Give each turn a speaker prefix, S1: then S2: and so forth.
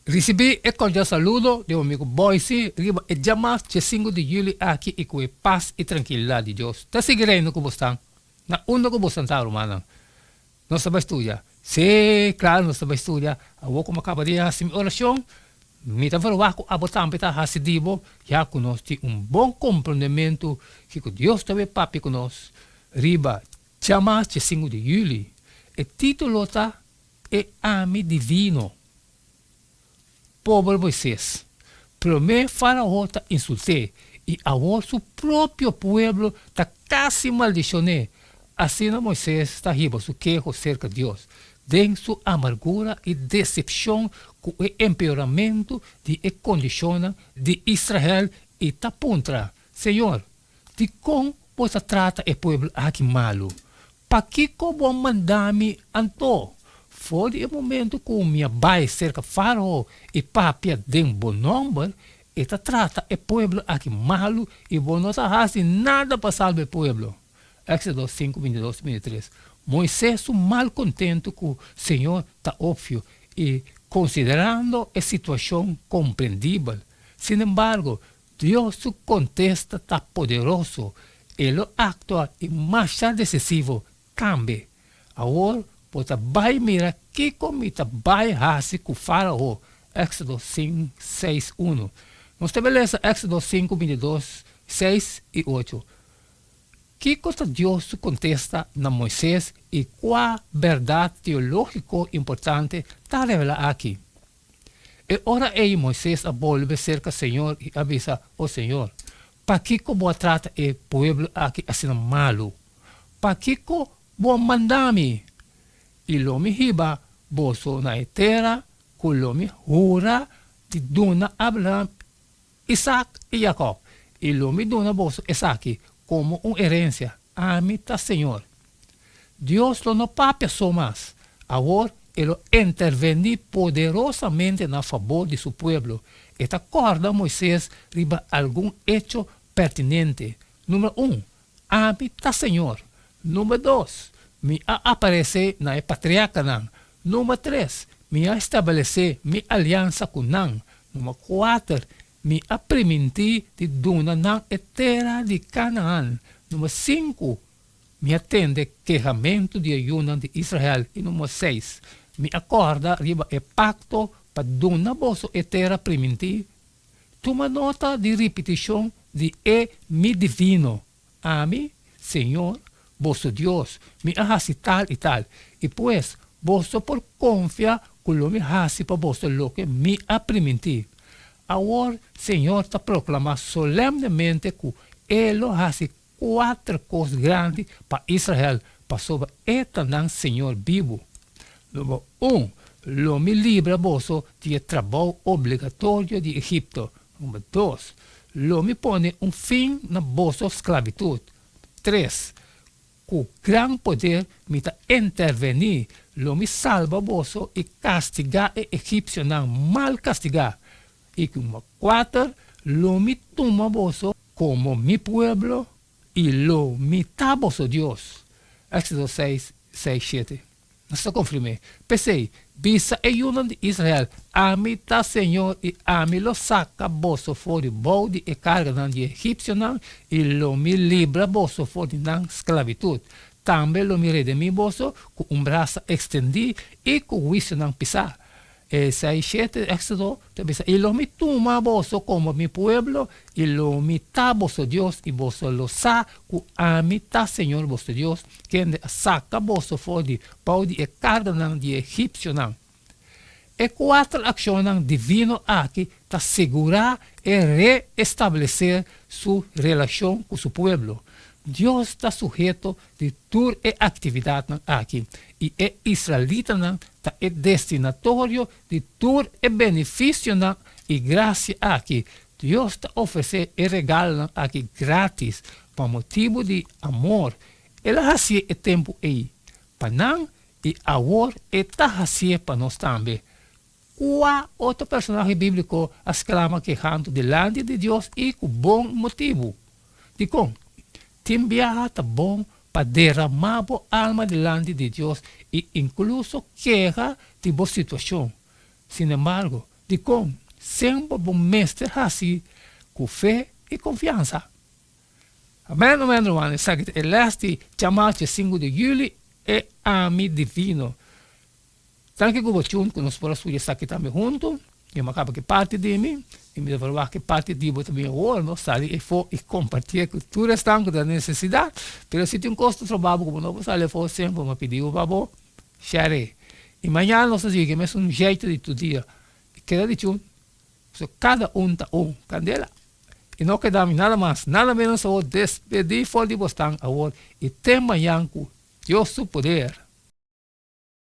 S1: Recibí el cordial saludo de mi amigo Boise, riba e llamas de 5 de julio aqui e com paz e tranquilidade de Deus. Tá seguindo como estão? Na onda como estão, romana? Nós sabemos estudar. Sim, claro, nós sabemos estudar. A vou como acaba de fazer oração, me tá falando que a botar para fazer dibo, já que nós temos bom compreendimento que Deus também papi conosco. Riba, llamas de 5 de julho. E título tá é Ame Divino. Pobre Moisés, primeiro faraó te insulté e agora su próprio pueblo te casi maldicioné. Assim Moisés está riba su quejo cerca de Deus, de su amargura e decepção com o empeoramento de condição de Israel e te apunta, Senhor, de como você trata o pueblo aqui malo? Para que como mandar-me anto? Foi o momento que minha bai cerca faraó e papia de um bom número e trata o povo aqui malo e bom não faz nada para salvar o povo. Éxodo 5, 22, 23. Moisés mal contente com o Senhor está óbvio e considerando a situação compreendível. Sin embargo, Deus contesta está poderoso e o acto e mais decisivo cambia. Agora, você vai mirar que comita vai fazer com o faraó. Éxodo 5, 6, 1. Nós temos Éxodo 5, 22, 6 e 8. Que coisa Deus contesta na Moisés e qual verdade teológica importante está revelada aqui. E ora aí Moisés volve cerca do Senhor e avisa o Senhor. Para que como trata o povo aqui assim malo? Para que como mandar-me? E lomi hiba boso na terra, kulomi hura de dona Abraham, Isaac e Jacob. E lomi dona boso Isaac como uma herência. Amita Senhor. Deus lo no papia só mais. Agora ele interveni poderosamente na favor de seu povo. E acorda Moisés riba algum hecho pertinente. Número 1. Amita Senhor. Número 2. Me aparecer na patriarca nan. Número 3, me estabelecer minha aliança com nan. Número 4, me permitir de donar nan a terra de Canaã. Número 5, me atende queixamento de ayuno de Israel. E número 6, me acorda riba e pacto para donar bolso a terra permitir. Toma nota de repetição de mi divino. Ami, Senhor, vosso Deus, me hace tal e tal. E pues, vosso por confiar que lo me hace para vosso lo que me ha permitido. Agora, Senhor está proclamando solenemente que ele hace 4 coisas grandes para Israel, para sobre esta nan Senhor vivo. Número 1, lo me libra vosso de trabalho obrigatório de Egipto. Número 2, lo me pone fim na vossa esclavitud. 3, com grande poder me intervenir, lo me salva vosso e castigar o egípcio não mal castigar. E como 4, lo me toma vosso como mi pueblo e lo me tá vosso Deus. Éxodo 6, 6, 7. Nós confirmei. Pensei, visa e uno de Israel, ame tá Senhor e ame lo saca vosso fora balde e carga nan de egípcio nan e lo me libra vosso fora nan esclavitud. Também lo me redimi vosso com braço extendido e com juízo nan pisar. 6, 7, Éxodo, e lo me toma vosso como mi pueblo e lo me tá vosso Deus e vosso lo sa cu ame tá Senhor vosso Deus quem saca vosso fora de balde e carga nan de egípcio nan. E 4 ações divino aqui para segurar e reestabelecer sua relação com seu povo. Deus está sujeito de toda a atividade aqui e é israelita está destinatório de todo o benefício e graça aqui. Deus está oferecendo e regalo aqui grátis por motivo de amor. Ele fazia o tempo aí para nós e agora está fazendo para nós também. Qual outro personagem bíblico exclama quejando delante de Deus e com bom motivo? Digo, tem viaja tá bom para derramar a alma delante de Deus e incluso queja de boa situação. Sin embargo, de como sempre bom mestre assim, com fé e confiança. Amém, amém, romano. Sabe, o leste chamado 5 de julho é ami divino. Tanto que eu vou junto com nós para estudar aqui também junto, eu me acaba que parte de mim, e me devo que parte de você também o sabe, e for e compartilhar com tudo restante da necessidade, mas se tem um custo de trabalho como não sabe, for sempre me pedir o favor, share. E amanhã nós dizemos que é um jeito de todo dia, e queda de junto, cada tá candela. E não quedamos nada mais, nada menos a despedir fora de Boston, e tem amanhã com Deus o poder.